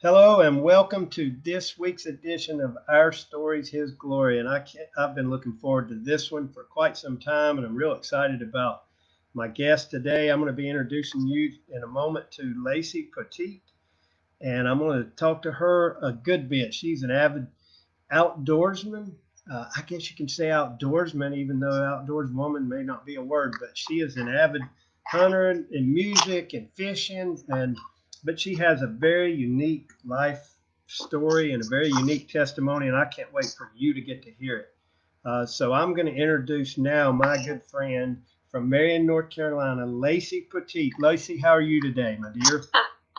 Hello and welcome to this week's edition of Our Stories, His Glory. And I've been looking forward to this one for quite some time, and I'm real excited about my guest today. I'm going to be introducing you in a moment to Lacey Poteat, and I'm going to talk to her a good bit. She's an avid outdoorsman. I guess you can say outdoorsman, even though outdoors woman may not be a word, but she is an avid hunter in music and fishing, and but she has a very unique life story and a very unique testimony, and I can't wait for you to get to hear it. So I'm going to introduce now my good friend from Marion, North Carolina, Lacey Poteat. Lacey, how are you today, my dear?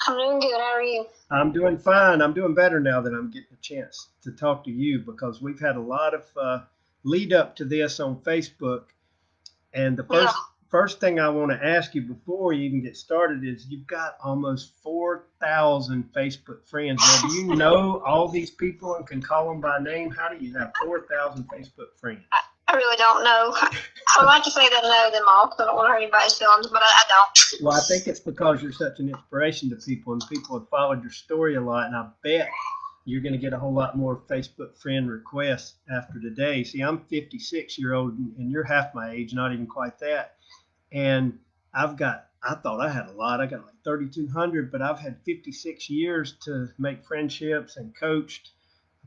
I'm doing good. How are you? I'm doing fine. I'm doing better now that I'm getting a chance to talk to you because we've had a lot of lead up to this on Facebook. And the Yeah. first thing I want to ask you before you even get started is you've got almost 4,000 Facebook friends. Now, do you know all these people and can call them by name? How do you have 4,000 Facebook friends? I really don't know. I would like to say that I know them all because I don't want to hurt anybody's feelings, but I don't. Well, I think it's because you're such an inspiration to people and people have followed your story a lot. And I bet you're going to get a whole lot more Facebook friend requests after today. See, I'm 56-year-old and you're half my age, not even quite that. And I thought I had a lot. I got like 3,200, but I've had 56 years to make friendships and coached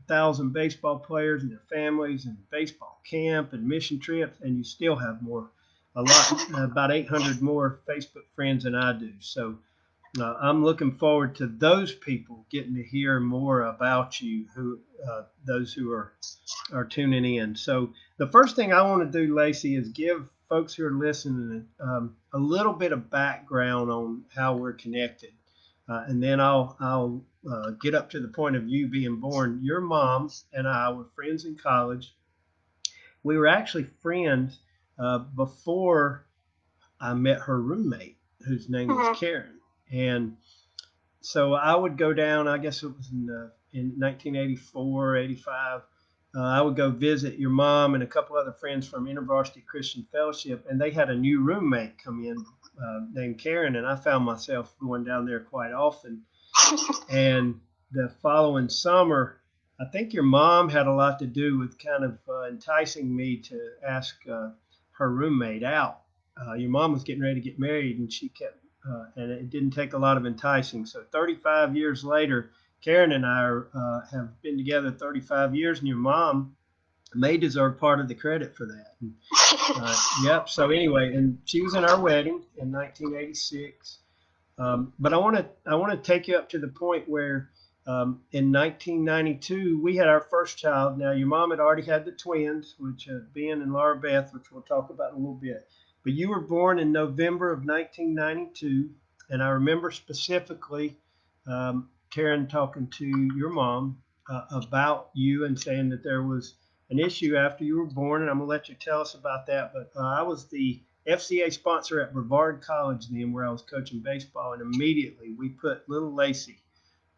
1,000 baseball players and their families and baseball camp and mission trips. And you still have a lot, about 800 more Facebook friends than I do. So I'm looking forward to those people getting to hear more about you, those who are tuning in. So the first thing I want to do, Lacey, is give folks who are listening a little bit of background on how we're connected, and then I'll get up to the point of you being born. Your mom and I were friends in college. We were actually friends before I met her roommate, whose name was Mm-hmm. Karen, and so I would go down, I guess it was in 1984, 85. I would go visit your mom and a couple other friends from InterVarsity Christian Fellowship, and they had a new roommate come in named Karen, and I found myself going down there quite often. And the following summer, I think your mom had a lot to do with kind of enticing me to ask her roommate out. Your mom was getting ready to get married, and she kept, and it didn't take a lot of enticing. So 35 years later, Karen and I have been together 35 years, and your mom may deserve part of the credit for that. And, yep. So anyway, and she was in our wedding in 1986. But I want to take you up to the point where in 1992 we had our first child. Now your mom had already had the twins, which Ben and Laura Beth, which we'll talk about in a little bit. But you were born in November of 1992, and I remember specifically Karen talking to your mom about you and saying that there was an issue after you were born, and I'm gonna let you tell us about that. But I was the FCA sponsor at Brevard College then, where I was coaching baseball, and immediately we put little Lacey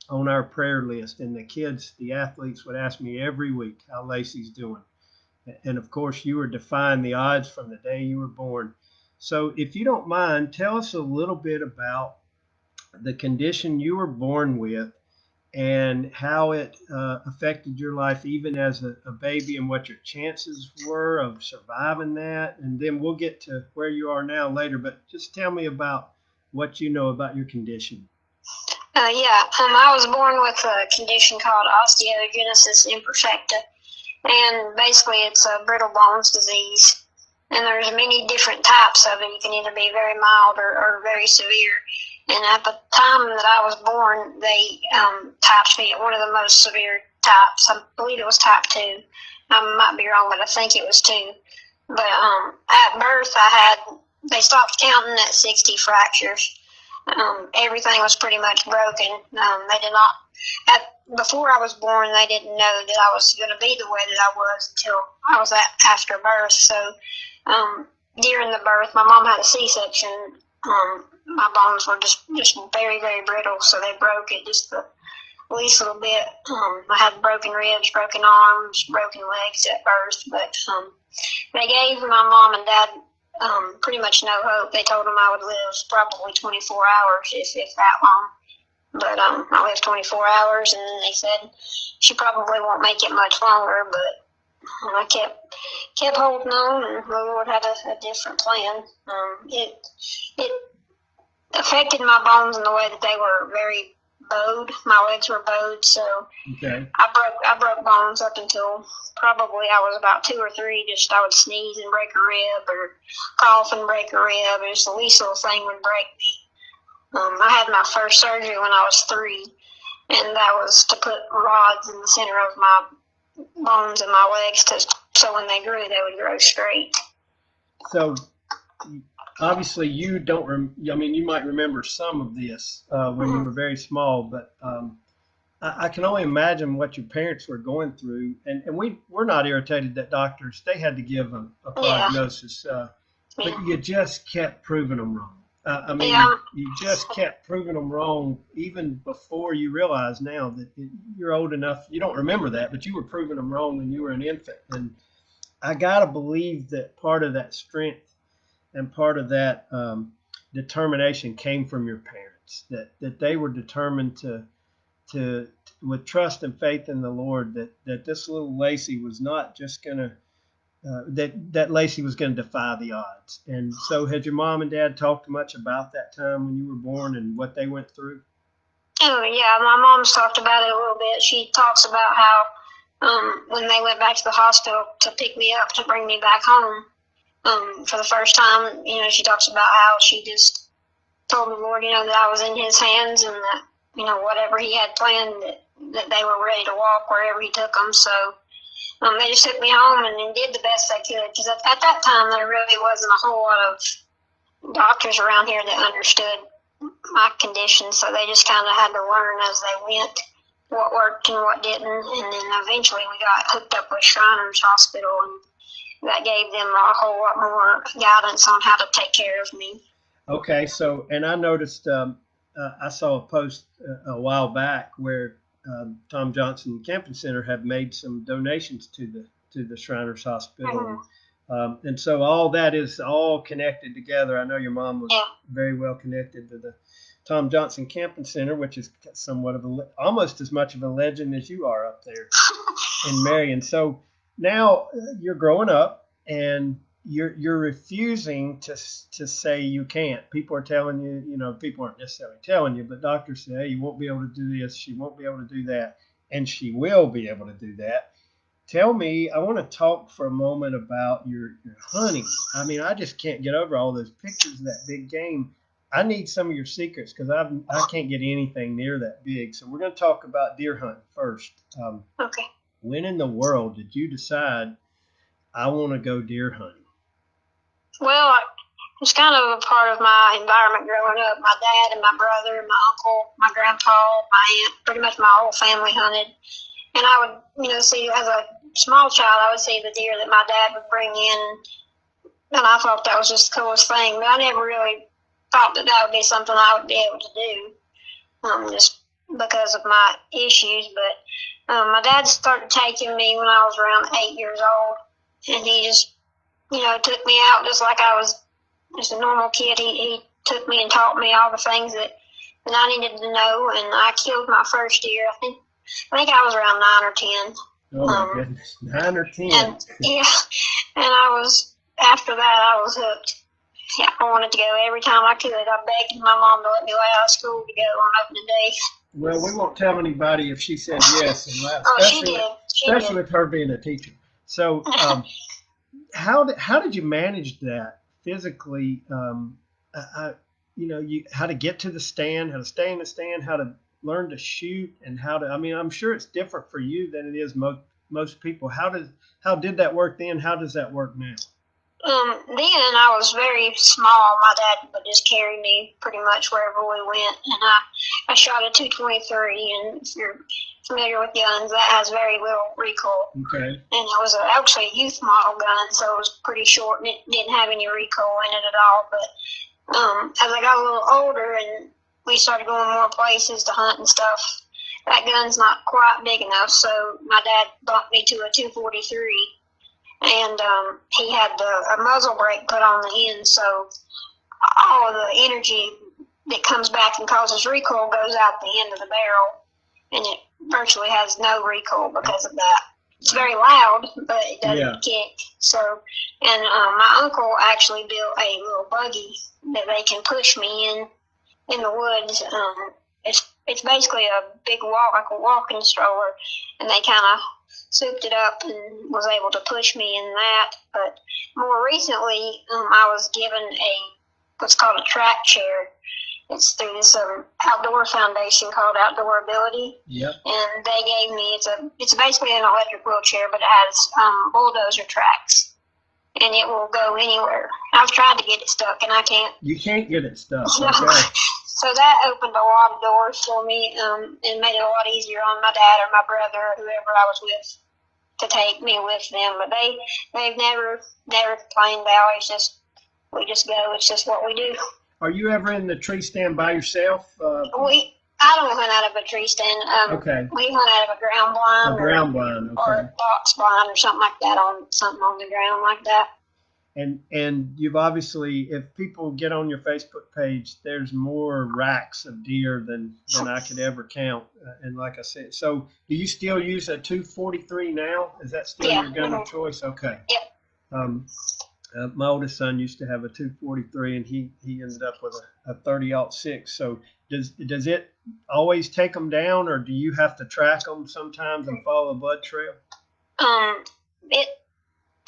on our prayer list, and the kids, the athletes, would ask me every week how Lacey's doing. And of course, you were defying the odds from the day you were born. So, if you don't mind, tell us a little bit about the condition you were born with and how it affected your life even as a baby and what your chances were of surviving that. And then we'll get to where you are now later. But just tell me about what you know about your condition. Yeah. I was born with a condition called osteogenesis imperfecta, and basically it's a brittle bones disease. And there's many different types of it. You can either be very mild or very severe. And at the time that I was born, they typed me at one of the most severe types. I believe it was type 2. I might be wrong, but I think it was 2. But at birth, they stopped counting at 60 fractures. Everything was pretty much broken. They did not, before I was born, they didn't know that I was going to be the way that I was until I was after birth. So during the birth, my mom had a C-section. My bones were just very, very brittle, so they broke it just the least little bit. I had broken ribs, broken arms, broken legs at birth, but they gave my mom and dad pretty much no hope. They told them I would live probably 24 hours, if that long. but I lived 24 hours, and then they said she probably won't make it much longer, but I kept holding on, and the Lord had a different plan. It affected my bones in the way that they were very bowed. My legs were bowed, so Okay. I broke bones up until probably I was about 2 or 3. Just I would sneeze and break a rib, or cough and break a rib, or just the least little thing would break me. I had my first surgery when I was 3, and that was to put rods in the center of my bones in my legs, so when they grew, they would grow straight. So obviously you don't. I mean, you might remember some of this when you were very small, but I can only imagine what your parents were going through. And we're not irritated that doctors, they had to give a prognosis, but you just kept proving them wrong. I mean, you just kept proving them wrong even before you realize now that you're old enough. You don't remember that, but you were proving them wrong when you were an infant. And I got to believe that part of that strength and part of that determination came from your parents, that they were determined to with trust and faith in the Lord, that this little Lacey was not just going to, that Lacey was going to defy the odds. And so had your mom and dad talked much about that time when you were born and what they went through? Oh, yeah, my mom's talked about it a little bit. She talks about how when they went back to the hospital to pick me up to bring me back home for the first time, she talks about how she just told the Lord, that I was in his hands, and that, whatever he had planned, that they were ready to walk wherever he took them. So they just took me home and did the best they could, because at that time there really wasn't a whole lot of doctors around here that understood my condition, so they just kind of had to learn as they went what worked and what didn't. And then eventually we got hooked up with Shriners Hospital, and that gave them a whole lot more guidance on how to take care of me. Okay, so, and I noticed, I saw a post a while back where Tom Johnson Camping Center have made some donations to the Shriners Hospital. And so all that is all connected together. I know your mom was very well connected to the Tom Johnson Camping Center, which is somewhat of almost as much of a legend as you are up there in Marion. So now you're growing up and you're refusing to say you can't. People are telling you, people aren't necessarily telling you, but doctors say, hey, you won't be able to do this, she won't be able to do that, and she will be able to do that. Tell me, I want to talk for a moment about your hunting. I mean, I just can't get over all those pictures of that big game. I need some of your secrets, because I can't get anything near that big. So we're going to talk about deer hunting first. Okay. When in the world did you decide I want to go deer hunting? Well, it's kind of a part of my environment growing up. My dad and my brother, my uncle, my grandpa, my aunt, pretty much my whole family hunted. And I would, see, as a small child, I would see the deer that my dad would bring in, and I thought that was just the coolest thing. But I never really thought that would be something I would be able to do, just because of my issues. But my dad started taking me when I was around 8 years old, and he just, took me out just like I was just a normal kid. He took me and taught me all the things that I needed to know, and I killed my first deer. I think I was around 9 or 10. Oh my goodness, 9 or 10. And after that I was hooked. Yeah, I wanted to go every time I could. I begged my mom to let me lay out of school to go on opening day. Well, we won't tell anybody if she said yes, She did. Especially with her being a teacher. So, how did you manage that physically? How to get to the stand, how to stay in the stand, how to learn to shoot, and I'm sure it's different for you than it is most people. How did that work then? How does that work now? Then I was very small. My dad would just carry me pretty much wherever we went, and I shot a .223, and if you're familiar with guns, that has very little recoil. Okay. And it was actually a youth model gun, so it was pretty short, and it didn't have any recoil in it at all. But as I got a little older and we started going more places to hunt and stuff, that gun's not quite big enough, so my dad bumped me to a .243. And he had a muzzle brake put on the end, so all of the energy that comes back and causes recoil goes out the end of the barrel, and it virtually has no recoil because of that. It's very loud, but it doesn't kick. So, and my uncle actually built a little buggy that they can push me in the woods. It's basically a big like a walking stroller, and they kind of souped it up and was able to push me in that. But more recently, I was given what's called a track chair. It's through this outdoor foundation called Outdoor Ability. Yep. And they gave me, it's basically an electric wheelchair, but it has bulldozer tracks. And it will go anywhere. I've tried to get it stuck, and I can't. You can't get it stuck. No. Okay. So that opened a lot of doors for me, and made it a lot easier on my dad or my brother or whoever I was with to take me with them. But they've never complained. They always we just go. It's just what we do. Are you ever in the tree stand by yourself? I don't hunt out of a tree stand. Okay. We hunt out of a ground blind. A ground blind, okay. Or a box blind or something like that, on something on the ground like that. And you've obviously, if people get on your Facebook page, there's more racks of deer than I could ever count. And like I said, so do you still use a 243 now? Is that still your gun of choice? Okay. Yep. My oldest son used to have a 243, and he ended up with a 30-06. So does it always take them down, or do you have to track them sometimes and follow a blood trail?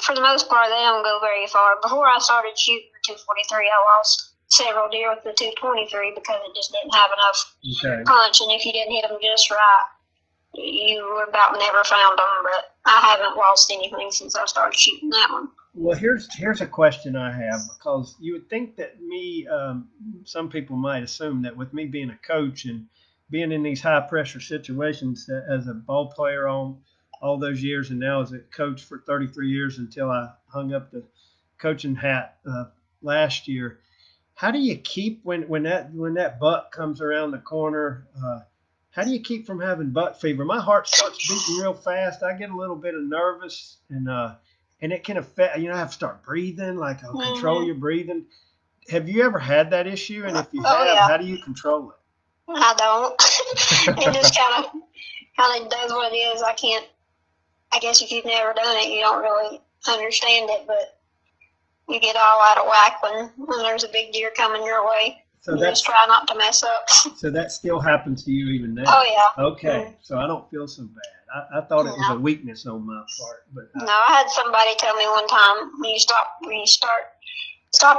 For the most part, they don't go very far. Before I started shooting the 243, I lost several deer with the 223 because it just didn't have enough punch, and if you didn't hit them just right, you about never found them. But I haven't lost anything since I started shooting that one. Well, here's a question I have, because you would think that some people might assume that with me being a coach and being in these high pressure situations as a ball player all those years, and now as a coach for 33 years until I hung up the coaching hat last year, how do you keep when that buck comes around the corner? How do you keep from having buck fever? My heart starts beating real fast. I get a little bit of nervous, and it can affect, I have to start breathing, like I'll control your breathing. Have you ever had that issue? And if you have, how do you control it? I don't. It just kind of does what it is. I guess if you've never done it, you don't really understand it, but you get all out of whack when there's a big deer coming your way. So just try not to mess up. So that still happens to you even now? Oh, yeah. Okay, so I don't feel so bad. I thought it was a weakness on my part. But no, I had somebody tell me one time, when you stop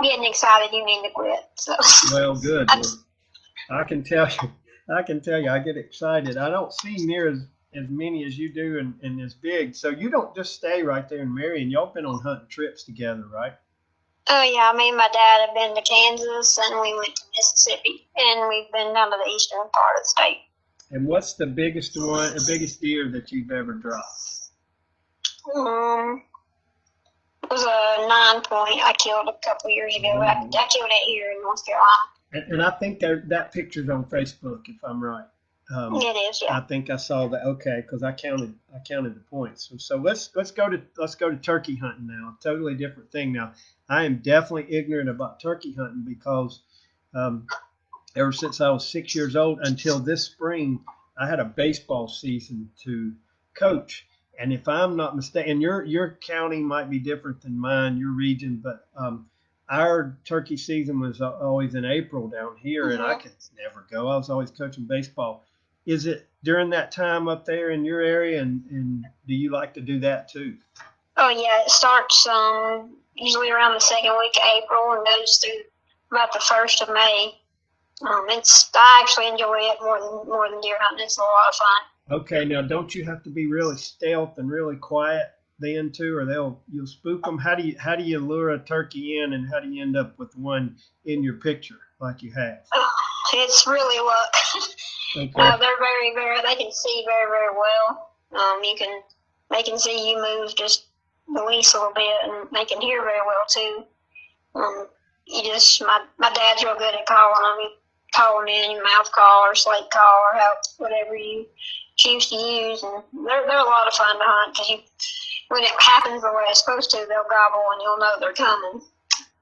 getting excited, you need to quit. So. Well, good. I can tell you, I get excited. I don't see near as many as you do and as big. So you don't just stay right there in Marion. Y'all been on hunting trips together, right? Oh, yeah. Me and my dad have been to Kansas, and we went to Mississippi, and we've been down to the eastern part of the state. And what's the biggest deer that you've ever dropped? It was a 9-point I killed a couple years ago. I killed it here in North Carolina. And I think that picture's on Facebook, if I'm right. It is, yeah. I think I saw that. Okay, because I counted the points. So let's go to turkey hunting now. A totally different thing now. I am definitely ignorant about turkey hunting because ever since I was 6 years old until this spring, I had a baseball season to coach. And if I'm not mistaken, your county might be different than mine, your region, but our turkey season was always in April down here, and I could never go. I was always coaching baseball. Is it during that time up there in your area, and do you like to do that too? Oh, yeah. It starts usually around the second week of April and goes through about the 1st of May. I actually enjoy it more than deer hunting. It's a lot of fun. Okay, now don't you have to be really stealth and really quiet then too, or you'll spook them? How do you lure a turkey in, and how do you end up with one in your picture like you have? It's really luck. Okay. They're very, very. They can see very, very well. They can see you move just the least little bit, and they can hear very well too. My dad's real good at calling them. You call them in, your mouth call or slate call or whatever you choose to use, and they're a lot of fun to hunt because when it happens the way it's supposed to, they'll gobble and you'll know they're coming.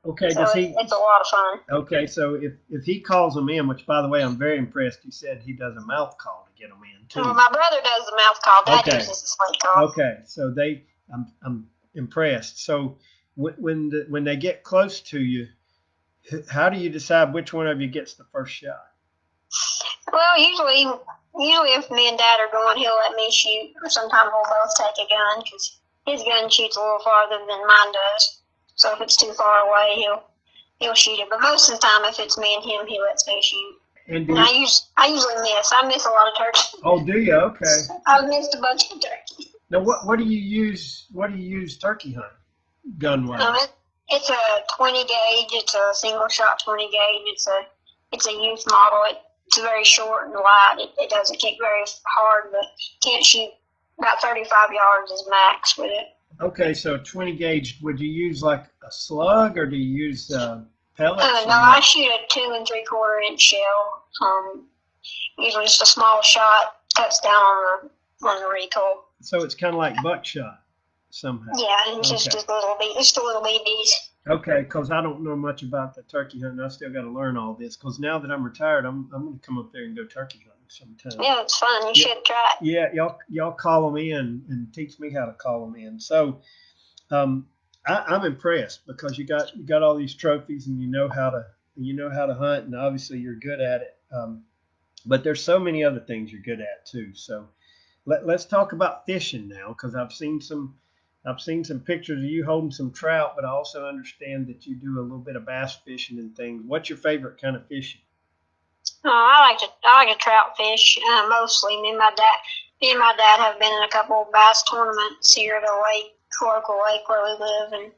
Okay, So does he? it's a lot of fun. Okay, so if he calls them in, which by the way I'm very impressed, you said he does a mouth call to get them in Well, too. my brother does the mouth call. Dad Okay, uses the slate call. okay, so I'm impressed. So when they get close to you, how do you decide which one of you gets the first shot? Well, usually if me and Dad are going, he'll let me shoot, or sometimes we'll both take a gun because his gun shoots a little farther than mine does. So if it's too far away, he'll shoot it. But most of the time, if it's me and him, he lets me shoot. And And I usually miss. I miss a lot of turkey. oh, do you? Okay. I've missed a bunch of turkey. Now what do you use? What do you use turkey hunting gun wise? It's a 20 gauge. It's a single shot 20 gauge. It's a youth model. It's very short and light. It doesn't kick very hard, but can't shoot about 35 yards is max with it. Okay, so 20 gauge. Would you use like a slug or do you use pellets? No, I shoot a 2 3/4 inch shell. Usually just a small shot, cuts down on the recoil. So it's kind of like buckshot somehow. Yeah, and Okay. just a little BBs. Okay, because I don't know much about the turkey hunting. I still got to learn all this. Because now that I'm retired, I'm going to come up there and go turkey hunting sometime. Yeah, it's fun. You should try it. Yeah, y'all call them in and teach me how to call them in. So I'm impressed because you got all these trophies and you know how to hunt and obviously you're good at it. But there's so many other things you're good at too. So let's talk about fishing now because I've seen some pictures of you holding some trout, but I also understand that you do a little bit of bass fishing and things. What's your favorite kind of fishing? Oh, I like to trout fish mostly. Me and my dad have been in a couple of bass tournaments here at a local lake where we live, and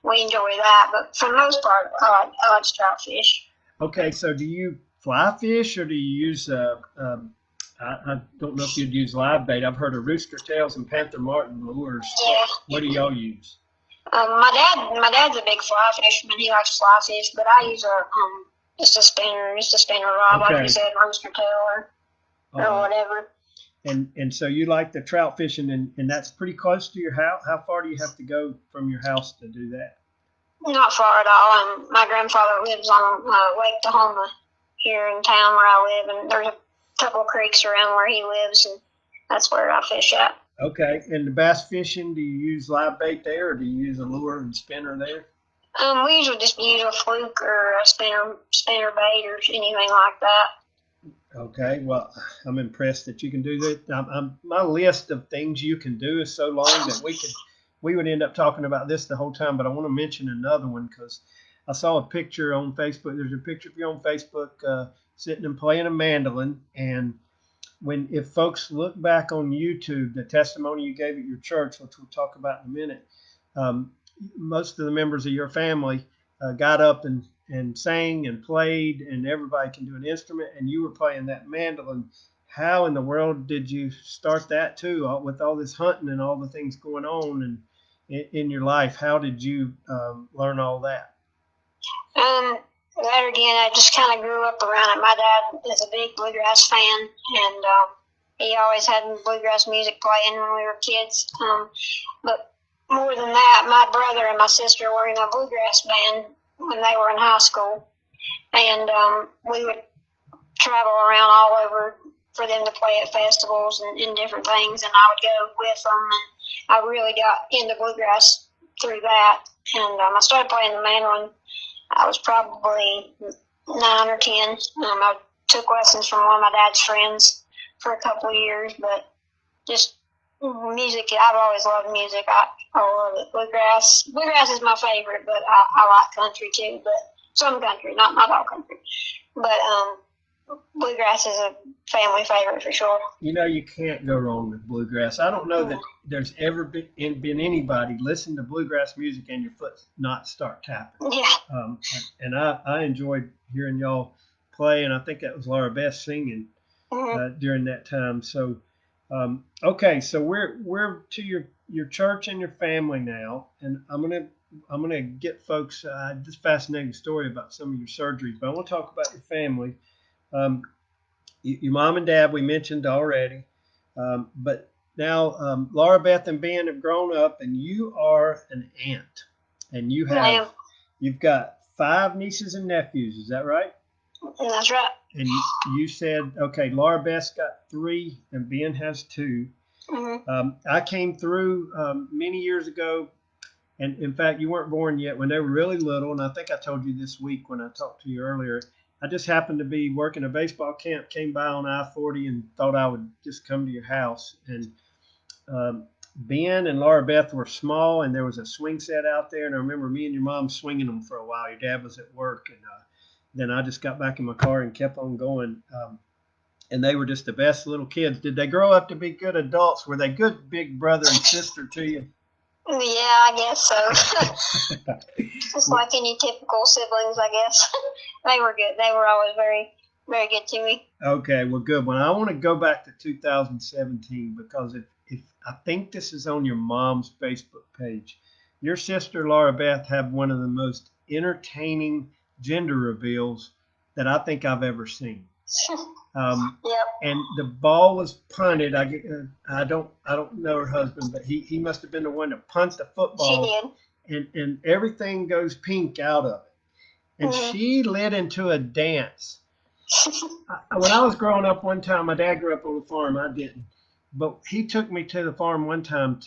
we enjoy that. But for the most part, I like to trout fish. Okay, so do you fly fish or do you use I don't know if you'd use live bait. I've heard of rooster tails and panther martin lures. Yeah. What do y'all use? My dad's a big fly fisherman. He likes fly fish, but I use just a spinner rod, like you said, rooster tail or whatever. And so you like the trout fishing, and that's pretty close to your house. How far do you have to go from your house to do that? Not far at all. My grandfather lives on Lake Tahoma here in town where I live, and there's a couple of creeks around where he lives, and that's where I fish at. Okay, and the bass fishing, do you use live bait there, or do you use a lure and spinner there? We usually just use a fluke or a spinner bait or anything like that. Okay, well, I'm impressed that you can do that. My list of things you can do is so long that we would end up talking about this the whole time, but I want to mention another one because I saw a picture on Facebook. There's a picture of you on Facebook sitting and playing a mandolin, and if folks look back on YouTube, the testimony you gave at your church, which we'll talk about in a minute, most of the members of your family got up and sang and played, and everybody can do an instrument, and you were playing that mandolin. How in the world did you start that too, with all this hunting and all the things going on and in your life? How did you learn all that? That again, I just kind of grew up around it. My dad is a big bluegrass fan, and he always had bluegrass music playing when we were kids. But more than that, my brother and my sister were in a bluegrass band when they were in high school, and we would travel around all over for them to play at festivals and different things, and I would go with them, and I really got into bluegrass through that, and I started playing the mandolin. I was probably 9 or 10. I took lessons from one of my dad's friends for a couple of years, but just music, I've always loved music. I love it. Bluegrass is my favorite, but I like country too, but some country, not all country. But bluegrass is a family favorite for sure. You know, you can't go wrong with bluegrass. I don't know that there's ever been anybody listen to bluegrass music and your foot not start tapping. Yeah. And I enjoyed hearing y'all play, and I think that was Laura Beth singing during that time. So, okay, so we're to your church and your family now, and I'm gonna get folks this fascinating story about some of your surgeries, but I want to talk about your family. Your mom and dad we mentioned already, but now Laura Beth and Ben have grown up, and you are an aunt, and you have You've got 5 nieces and nephews. Is that right? That's right. And you said, okay, Laura Beth's got 3 and Ben has 2. I came through many years ago, and in fact, you weren't born yet, when they were really little. And I think I told you this week when I talked to you earlier. I just happened to be working a baseball camp, came by on I-40 and thought I would just come to your house. And Ben and Laura Beth were small, and there was a swing set out there. And I remember me and your mom swinging them for a while. Your dad was at work, and then I just got back in my car and kept on going. And they were just the best little kids. Did they grow up to be good adults? Were they good big brother and sister to you? Yeah, I guess so. Just like any typical siblings, I guess. They were good. They were always very, very good to me. Okay, well, good one. I want to go back to 2017 because if I think this is on your mom's Facebook page. Your sister Laura Beth had one of the most entertaining gender reveals that I think I've ever seen. Yep. And the ball was punted. I don't know her husband, but he must have been the one that punted the football. She did. And everything goes pink out of it. And she led into a dance. When I was growing up one time, my dad grew up on a farm. I didn't, but he took me to the farm one time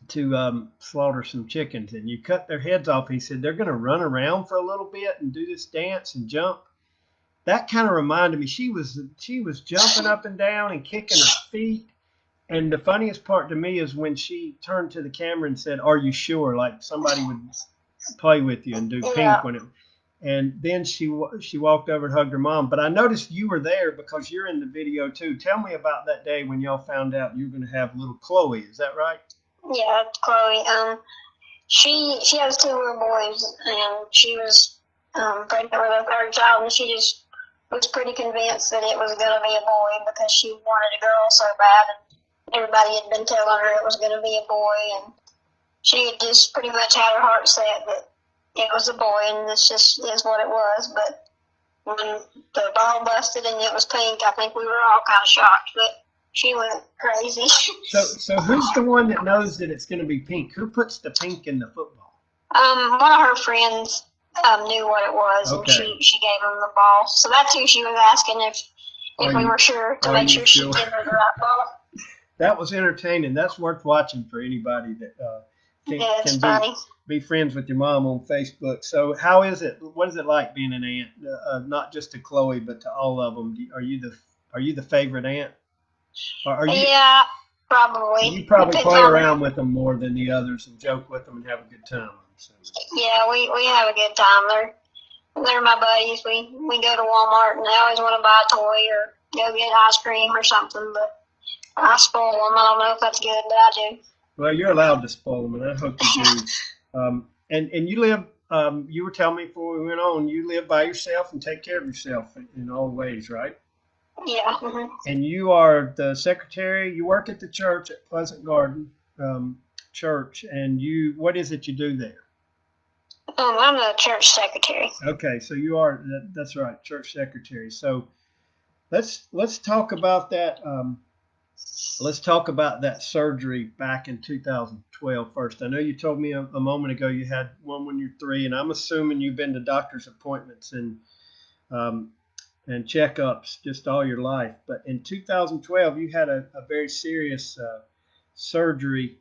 to slaughter some chickens, and you cut their heads off. He said they're going to run around for a little bit and do this dance and jump. That kind of reminded me. She was jumping up and down and kicking her feet. And the funniest part to me is when she turned to the camera and said, "Are you sure?" Like somebody would play with you and do pink when it. And then she walked over and hugged her mom. But I noticed you were there because you're in the video too. Tell me about that day when y'all found out you were going to have little Chloe. Is that right? Yeah, Chloe. She has 2 little boys, and she was pregnant with a 3rd child, and she just was pretty convinced that it was going to be a boy because she wanted a girl so bad, and everybody had been telling her it was going to be a boy, and she had just pretty much had her heart set that it was a boy, and this just is what it was. But when the ball busted and it was pink, I think we were all kind of shocked, but she went crazy. So who's the one that knows that it's going to be pink? Who puts the pink in the football? One of her friends knew what it was, and she gave him the ball. So that's who she was asking if we were sure to make sure she gave her the right ball. That was entertaining. That's worth watching for anybody that can be friends with your mom on Facebook. So how is it? What is it like being an aunt? Not just to Chloe, but to all of them. Are you the favorite aunt? Yeah, probably. You probably play around with them more than the others and joke with them and have a good time. So. Yeah, we have a good time. They're my buddies. We go to Walmart and they always want to buy a toy or go get ice cream or something. But I spoil them. I don't know if that's good, but I do. Well, you're allowed to spoil them, and I hope you do. And you live. You were telling me before we went on. You live by yourself and take care of yourself in all ways, right? Yeah. And you are the secretary. You work at the church at Pleasant Garden Church, and what is it you do there? I'm the church secretary. Okay, so you are. That's right, church secretary. So let's talk about that. Let's talk about that surgery back in 2012 first. I know you told me a moment ago you had one when you're 3, and I'm assuming you've been to doctor's appointments and checkups just all your life. But in 2012, you had a very serious surgery,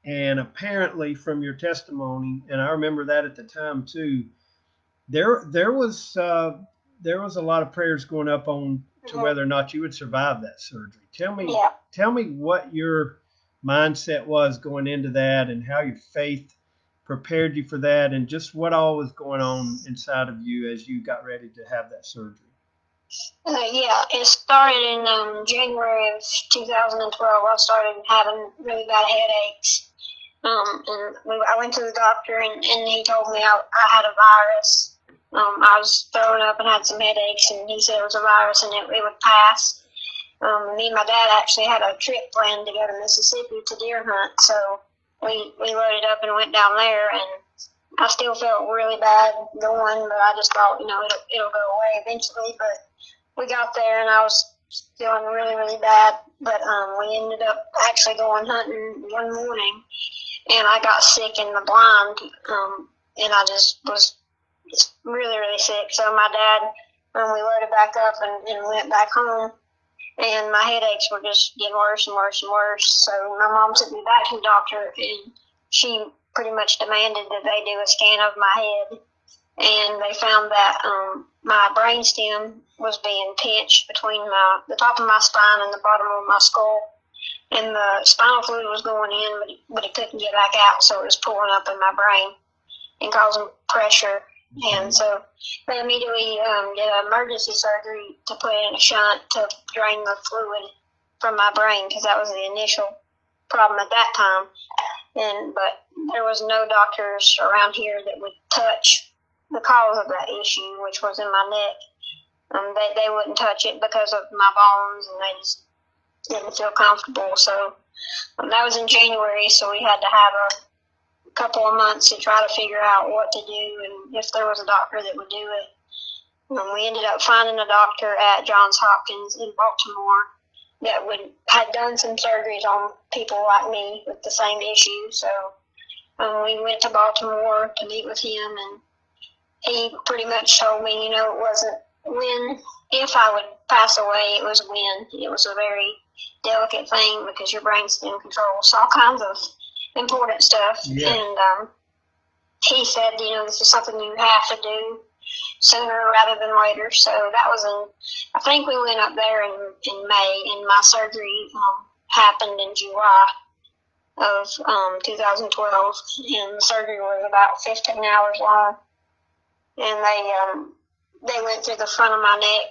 and apparently from your testimony, and I remember that at the time too, there was a lot of prayers going up on to whether or not you would survive that surgery. Tell me what your mindset was going into that and how your faith prepared you for that and just what all was going on inside of you as you got ready to have that surgery. Yeah, it started in January of 2012. I started having really bad headaches. And I went to the doctor and he told me I had a virus. I was throwing up and had some headaches, and he said it was a virus and it would pass. Me and my dad actually had a trip planned to go to Mississippi to deer hunt, so we loaded up and went down there, and I still felt really bad going, but I just thought, it'll go away eventually. But we got there, and I was feeling really, really bad. But we ended up actually going hunting one morning, and I got sick in the blind and I just was just really, really sick. So my dad, we loaded back up and went back home, and my headaches were just getting worse and worse and worse. So my mom took me back to the doctor, and she pretty much demanded that they do a scan of my head, and they found that my brainstem was being pinched between the top of my spine and the bottom of my skull, and the spinal fluid was going in, but it couldn't get back out, so it was pulling up in my brain and causing pressure. And so they immediately did an emergency surgery to put in a shunt to drain the fluid from my brain, because that was the initial problem at that time. But there was no doctors around here that would touch the cause of that issue, which was in my neck. They wouldn't touch it because of my bones, and they just didn't feel comfortable. So that was in January, so we had to have a couple of months to try to figure out what to do and if there was a doctor that would do it. And we ended up finding a doctor at Johns Hopkins in Baltimore that had done some surgeries on people like me with the same issue. So we went to Baltimore to meet with him, and he pretty much told me, it wasn't if I would pass away, it was when. It was a very delicate thing because your brainstem controls all kinds of important stuff. Yeah. And he said, this is something you have to do sooner rather than later. So that was I think we went up there in May, and my surgery happened in July of 2012, and the surgery was about 15 hours long. And they went through the front of my neck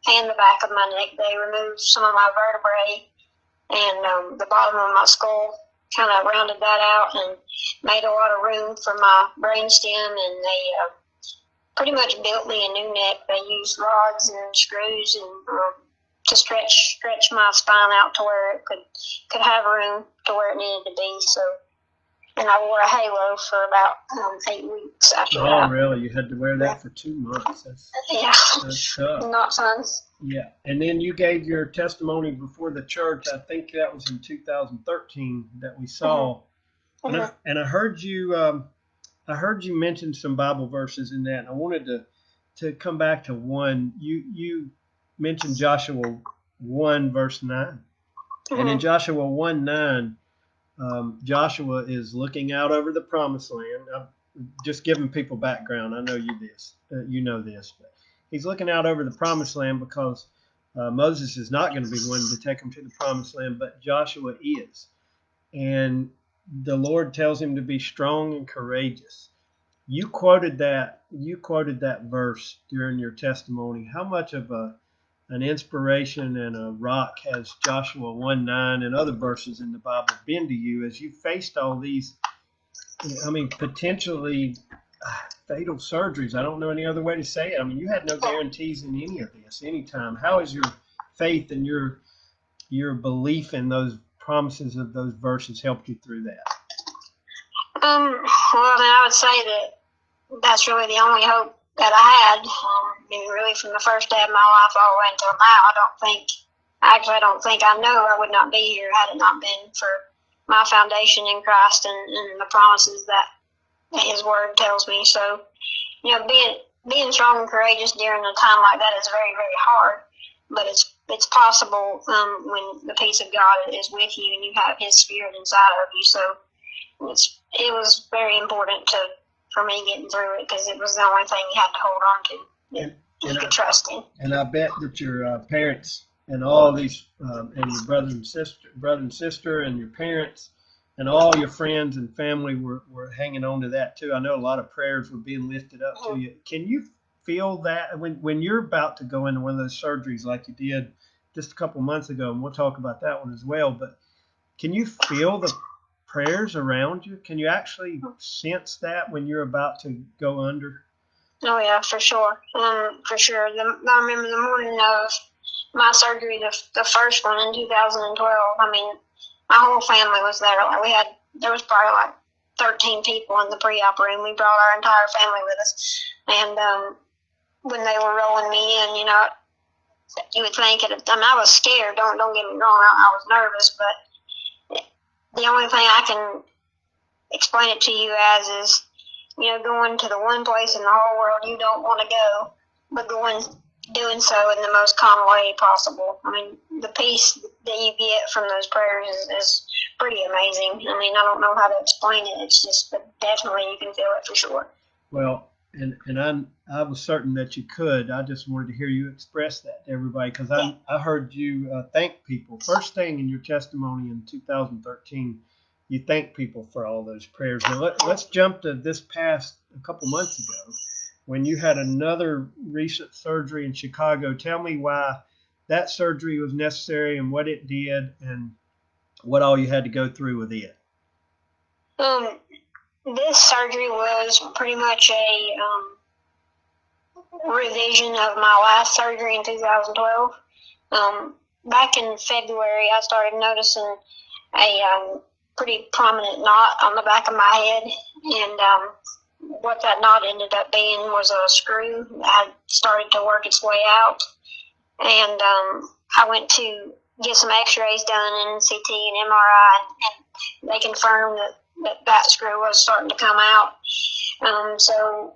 and the back of my neck. They removed some of my vertebrae and the bottom of my skull, kind of rounded that out and made a lot of room for my brainstem, and they pretty much built me a new neck. They used rods and screws and to stretch my spine out to where it could have room to where it needed to be. So, and I wore a halo for about 8 weeks after that. Oh, really? You had to wear that for 2 months? That's tough. Not fun. Yeah, and then you gave your testimony before the church. I think that was in 2013 that we saw. Mm-hmm. And I heard you. I heard you mention some Bible verses in that, and I wanted to come back to one. You mentioned Joshua 1 verse 9, mm-hmm. And in Joshua 1:9, Joshua is looking out over the promised land. I'm just giving people background. I know you know this, but he's looking out over the promised land because Moses is not going to be one to take him to the promised land, but Joshua is. And the Lord tells him to be strong and courageous. You quoted that verse during your testimony. How much of an inspiration and a rock has Joshua 1:9 and other verses in the Bible been to you as you faced all these, potentially fatal surgeries? I don't know any other way to say it. You had no guarantees in any of this, anytime. How has your faith and your belief in those promises of those verses helped you through that? Well, I would say that's really the only hope that I had. Really from the first day of my life all the way until now, I don't think I know I would not be here had it not been for my foundation in Christ and the promises that His Word tells me. So, being strong and courageous during a time like that is very, very hard, but it's possible when the peace of God is with you and you have His Spirit inside of you. So it was very important for me getting through it, because it was the only thing you had to hold on to. You could trust in. And I bet that your parents and all these and your brother and sister and your parents and all your friends and family were hanging on to that too. I know a lot of prayers were being lifted up to you. Can you feel that when you're about to go into one of those surgeries like you did just a couple months ago, and we'll talk about that one as well, but can you feel the prayers around you? Can you actually sense that when you're about to go under? Oh yeah, for sure. For sure. I remember the morning of my surgery, the first one in 2012. My whole family was there. There was probably like 13 people in the pre-op room. We brought our entire family with us, and when they were rolling me in, you would think I was scared. Don't get me wrong. I was nervous, but the only thing I can explain it to you as is going to the one place in the whole world you don't want to go, but doing so in the most calm way possible. I mean, the peace that you get from those prayers is pretty amazing. I mean, I don't know how to explain it. It's just, but definitely you can feel it for sure. Well, and I was certain that you could. I just wanted to hear you express that to everybody because I heard you thank people. First thing in your testimony in 2013, you thank people for all those prayers. Now let's jump to this past a couple months ago when you had another recent surgery in Chicago. Tell me why that surgery was necessary and what it did and what all you had to go through with it. This surgery was pretty much a revision of my last surgery in 2012. Back in February, I started noticing a pretty prominent knot on the back of my head, and what that knot ended up being was a screw that had started to work its way out. And I went to get some x-rays done and CT and MRI, and they confirmed that screw was starting to come out. So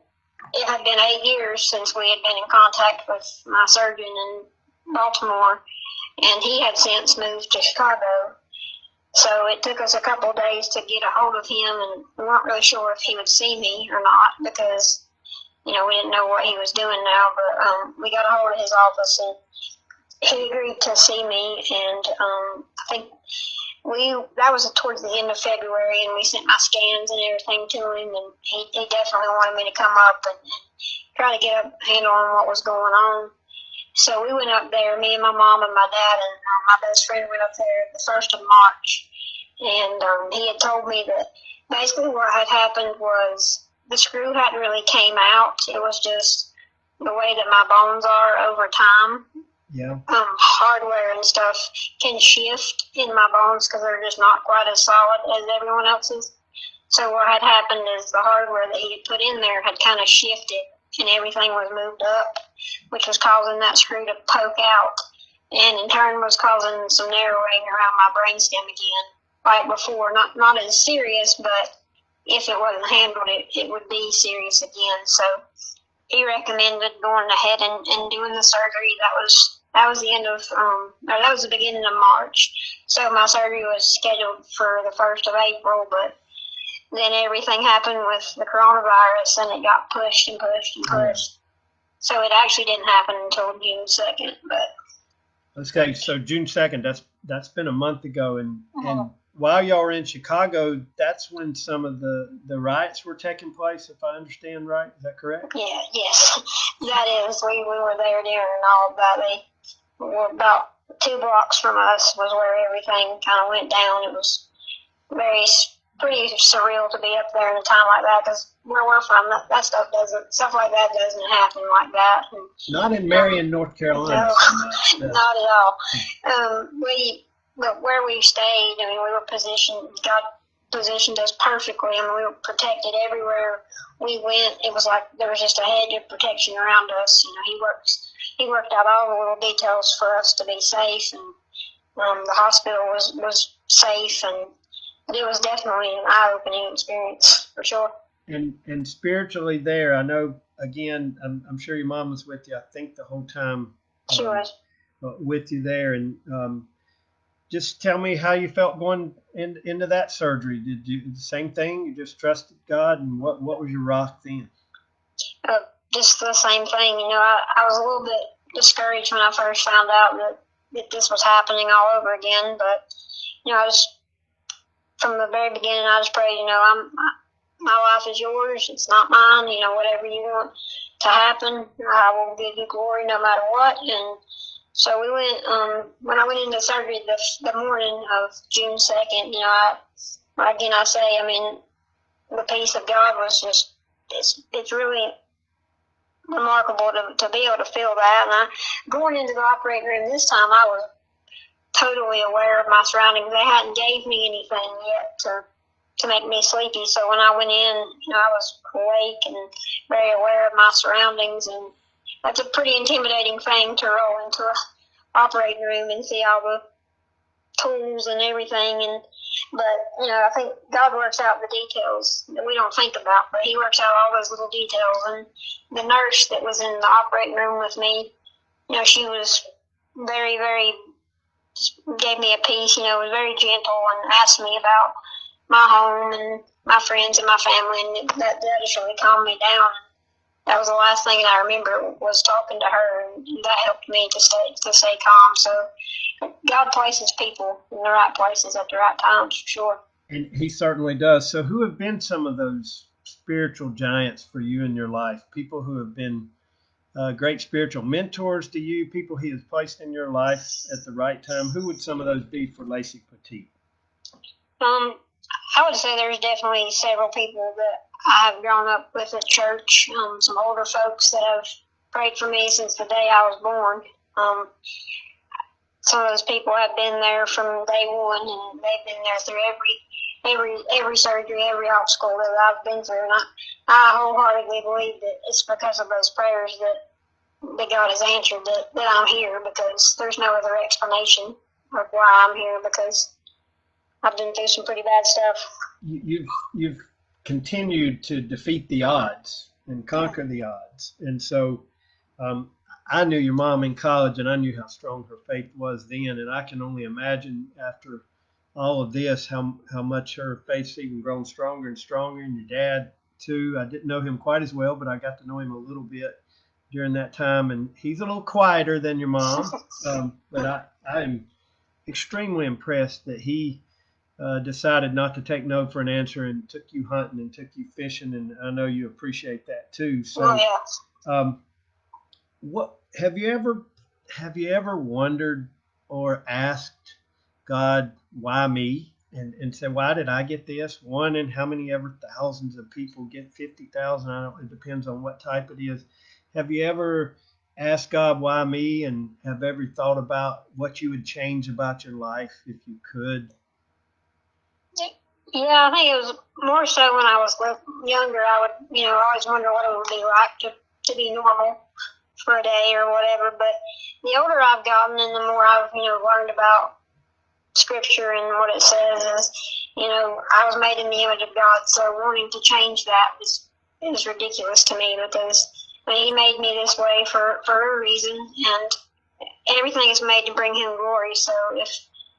it had been 8 years since we had been in contact with my surgeon in Baltimore, and he had since moved to Chicago. So it took us a couple of days to get a hold of him, and we weren't really sure if he would see me or not because, we didn't know what he was doing now. But we got a hold of his office, and he agreed to see me, and I think that was towards the end of February, and we sent my scans and everything to him, and he definitely wanted me to come up and try to get a handle on what was going on. So we went up there, me and my mom and my dad, and my best friend went up there the 1st of March, and he had told me that basically what had happened was the screw hadn't really came out. It was just the way that my bones are over time. Yeah. Hardware and stuff can shift in my bones because they're just not quite as solid as everyone else's. So what had happened is the hardware that he had put in there had kind of shifted, and everything was moved up, which was causing that screw to poke out, and in turn was causing some narrowing around my brainstem again, like before. Not as serious, but if it wasn't handled, it would be serious again. So he recommended going ahead and doing the surgery. That was the end of that was the beginning of March. So my surgery was scheduled for the 1st of April, but then everything happened with the coronavirus, and it got pushed and pushed and pushed. So it actually didn't happen until June 2nd. But okay, so June 2nd, that's been a month ago, and while y'all were in Chicago, that's when some of the riots were taking place, if I understand right. Is that correct? Yeah, yes, that is. We were there during all of that. They were about 2 blocks from us was where everything kind of went down. It was pretty surreal to be up there in a time like that because where we're from, that stuff like that doesn't happen like that. And, not in Marion, North Carolina. No, not at all. But where we stayed, I mean, we were positioned. God positioned us perfectly. I mean, we were protected everywhere we went. It was like there was just a hedge of protection around us. He worked out all the little details for us to be safe, and the hospital was safe, and it was definitely an eye-opening experience for sure. And spiritually there, I know. Again, I'm sure your mom was with you. I think the whole time. She was with you there, and just tell me how you felt going into that surgery. Did you the same thing? You just trusted God, and what was your rock then? Just the same thing. I was a little bit discouraged when I first found out that this was happening all over again. But I just from the very beginning, I just prayed. My life is yours. It's not mine. Whatever you want to happen, I will give you glory no matter what. And so we went, when I went into surgery the morning of June 2nd, I say, the peace of God was just, it's really remarkable to be able to feel that. And going into the operating room this time, I was totally aware of my surroundings. They hadn't gave me anything yet to make me sleepy. So when I went in, I was awake and very aware of my surroundings, and that's a pretty intimidating thing to roll into an operating room and see all the tools and everything. But I think God works out the details that we don't think about, but He works out all those little details. And the nurse that was in the operating room with me, she was very, very, gave me a peace, was very gentle and asked me about my home and my friends and my family, and that just really calmed me down. That was the last thing I remember was talking to her, and that helped me to stay calm. So God places people in the right places at the right times, for sure. And He certainly does. So who have been some of those spiritual giants for you in your life? People who have been great spiritual mentors to you, people He has placed in your life at the right time. Who would some of those be for Lacey Poteat? I would say there's definitely several people that I have grown up with at church, some older folks that have prayed for me since the day I was born. Some of those people have been there from day one, and they've been there through every surgery, every obstacle that I've been through. And I wholeheartedly believe that it's because of those prayers that God has answered that I'm here, because there's no other explanation of why I'm here, because I've been through some pretty bad stuff. You've continued to defeat the odds and conquer the odds. And so I knew your mom in college, and I knew how strong her faith was then. And I can only imagine after all of this how much her faith's even grown stronger and stronger. And your dad, too. I didn't know him quite as well, but I got to know him a little bit during that time. And he's a little quieter than your mom. But I'm extremely impressed that he decided not to take no for an answer and took you hunting and took you fishing, and I know you appreciate that too. So, what have you ever wondered or asked God, why me? And said, why did I get this? One in how many ever thousands of people get 50,000? I don't. It depends on what type it is. Have you ever asked God, why me? And have ever thought about what you would change about your life if you could? Yeah, I think it was more so when I was younger. I would, always wonder what it would be like to be normal for a day or whatever. But the older I've gotten and the more I've, learned about Scripture and what it says is, I was made in the image of God. So wanting to change that is ridiculous to me, because He made me this way for a reason, and everything is made to bring Him glory. So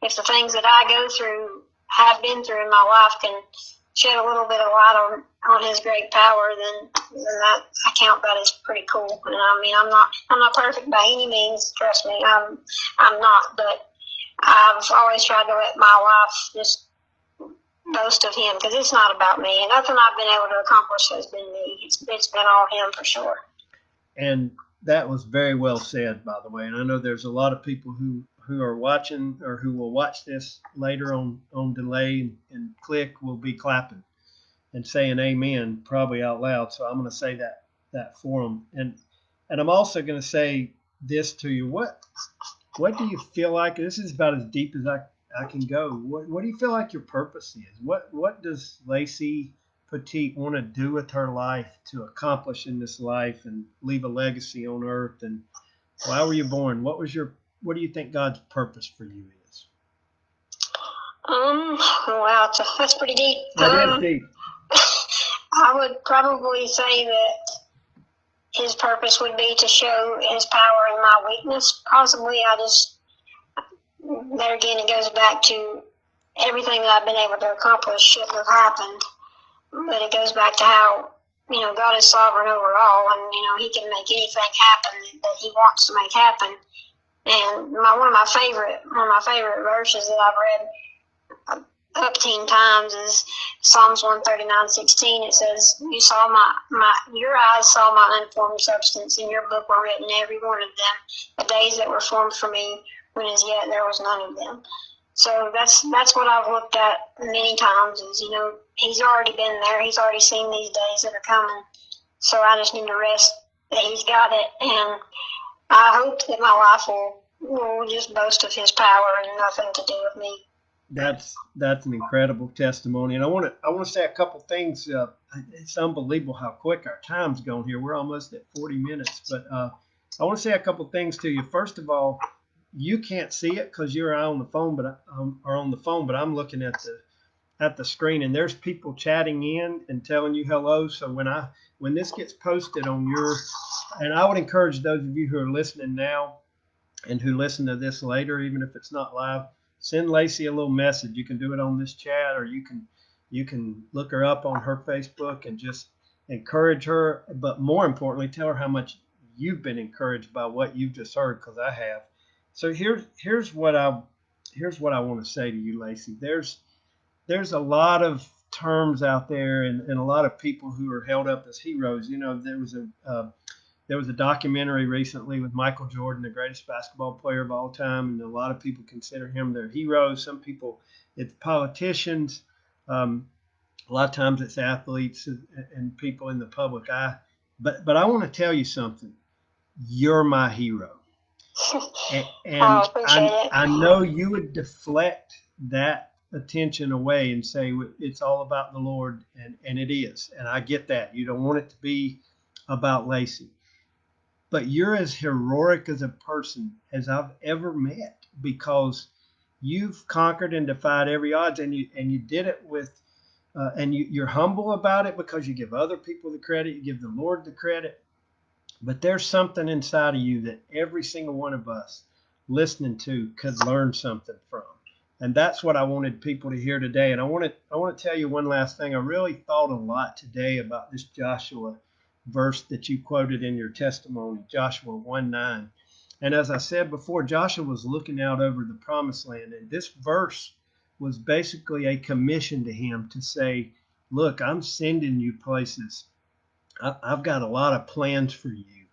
if the things that I go through, have been through in my life, can shed a little bit of light on His great power, then that, I count that as pretty cool. And I mean, I'm not perfect by any means. Trust me, I'm not. But I've always tried to let my life just boast of Him, because it's not about me, and nothing I've been able to accomplish has been me. It's been all Him, for sure. And that was very well said, by the way. And I know there's a lot of people who are watching or who will watch this later on delay and click will be clapping and saying amen, probably out loud. So I'm going to say that for them. And I'm also going to say this to you. What do you feel like? This is about as deep as I can go. What do you feel like your purpose is? What does Lacey Poteat want to do with her life to accomplish in this life and leave a legacy on earth? And why were you born? What do you think God's purpose for you is? Wow, that's pretty deep. That is deep. I would probably say that His purpose would be to show His power in my weakness. Possibly, there again, it goes back to everything that I've been able to accomplish shouldn't have happened. But it goes back to how, God is sovereign over all, and, He can make anything happen that He wants to make happen. And one of my favorite verses that I've read up 10 times is Psalms 139:16. It says, "You saw your eyes saw my unformed substance. In your book were written, every one of them, the days that were formed for me, when as yet there was none of them." So that's what I've looked at many times. Is He's already been there. He's already seen these days that are coming. So I just need to rest that He's got it, and I hope that my life will just boast of His power and nothing to do with me. That's an incredible testimony, and I want to say a couple things. It's unbelievable how quick our time's gone here. We're almost at 40 minutes, but I want to say a couple things to you. First of all, you can't see it because you're on the phone, but I'm looking at the screen, and there's people chatting in and telling you hello. So when this gets posted on and I would encourage those of you who are listening now and who listen to this later, even if it's not live, send Lacey a little message. You can do it on this chat, or you can look her up on her Facebook and just encourage her. But more importantly, tell her how much you've been encouraged by what you've just heard, because I have. So here's what I want to say to you, Lacey. There's a lot of terms out there, and a lot of people who are held up as heroes. There was a documentary recently with Michael Jordan, the greatest basketball player of all time, and a lot of people consider him their hero. Some people, it's politicians. A lot of times it's athletes and people in the public eye. But I want to tell you something. You're my hero. And appreciate it. I know you would deflect that attention away and say it's all about the Lord, and it is. And I get that. You don't want it to be about Lacey. But you're as heroic as a person as I've ever met, because you've conquered and defied every odds, and you did it with you're humble about it because you give other people the credit, you give the Lord the credit. But there's something inside of you that every single one of us listening to could learn something from. And that's what I wanted people to hear today. And I want to tell you one last thing. I really thought a lot today about this Joshua verse that you quoted in your testimony, Joshua 1:9. And as I said before, Joshua was looking out over the promised land. And this verse was basically a commission to him to say, look, I'm sending you places. I've got a lot of plans for you,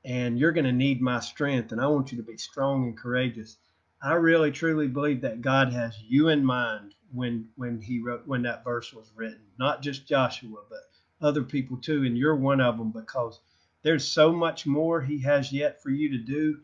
and you're going to need my strength, and I want you to be strong and courageous. I really truly believe that God has you in mind when that verse was written, not just Joshua, but other people too, and you're one of them, because there's so much more he has yet for you to do.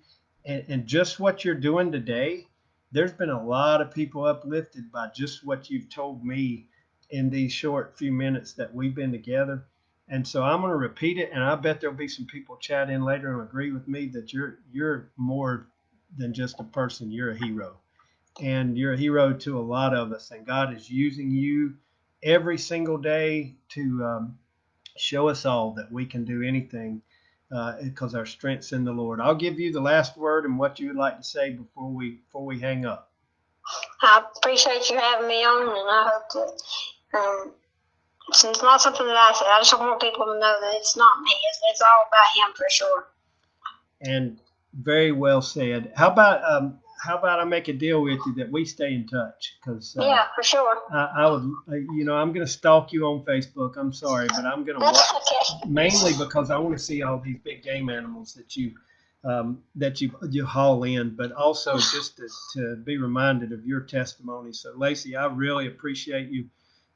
And just what you're doing today, there's been a lot of people uplifted by just what you've told me in these short few minutes that we've been together. And so I'm going to repeat it, and I bet there'll be some people chat in later and agree with me that you're more than just a person. You're a hero, and you're a hero to a lot of us. And God is using you every single day to show us all that we can do anything, because our strength's in the Lord. I'll give you the last word and what you would like to say before we hang up. I appreciate you having me on, and I hope that it's not something that I said. I just want people to know that it's not me. It's all about him for sure. And very well said. How about I make a deal with you that we stay in touch? Because yeah, for sure. I would, I'm going to stalk you on Facebook. I'm sorry, but I'm going to watch mainly because I want to see all these big game animals that you haul in, but also just to be reminded of your testimony. So, Lacey, I really appreciate you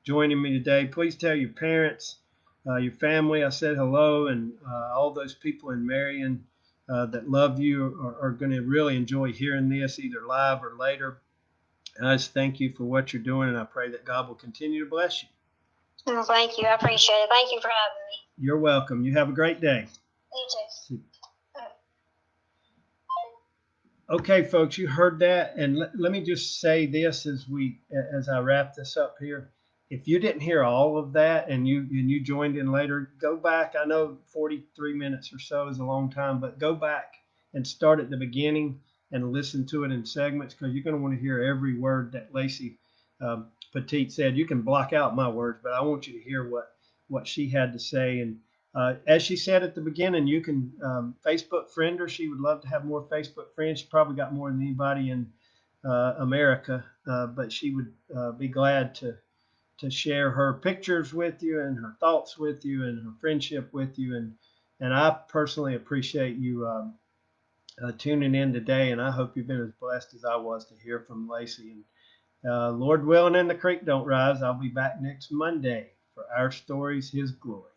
joining me today. Please tell your parents, your family, I said hello, and all those people in Marion that love you are going to really enjoy hearing this either live or later. And I just thank you for what you're doing, and I pray that God will continue to bless you. Thank you. I appreciate it. Thank you for having me. You're welcome. You have a great day. You too. Okay, folks, you heard that, and let me just say this as I wrap this up here. If you didn't hear all of that and you joined in later, go back. I know 43 minutes or so is a long time, but go back and start at the beginning and listen to it in segments, because you're going to want to hear every word that Lacey Poteat said. You can block out my words, but I want you to hear what she had to say. And as she said at the beginning, you can Facebook friend her. She would love to have more Facebook friends. She probably got more than anybody in America, but she would be glad to share her pictures with you and her thoughts with you and her friendship with you. And I personally appreciate you tuning in today, and I hope you've been as blessed as I was to hear from Lacey. And Lord willing and the creek don't rise, I'll be back next Monday for Our Stories, His Glory.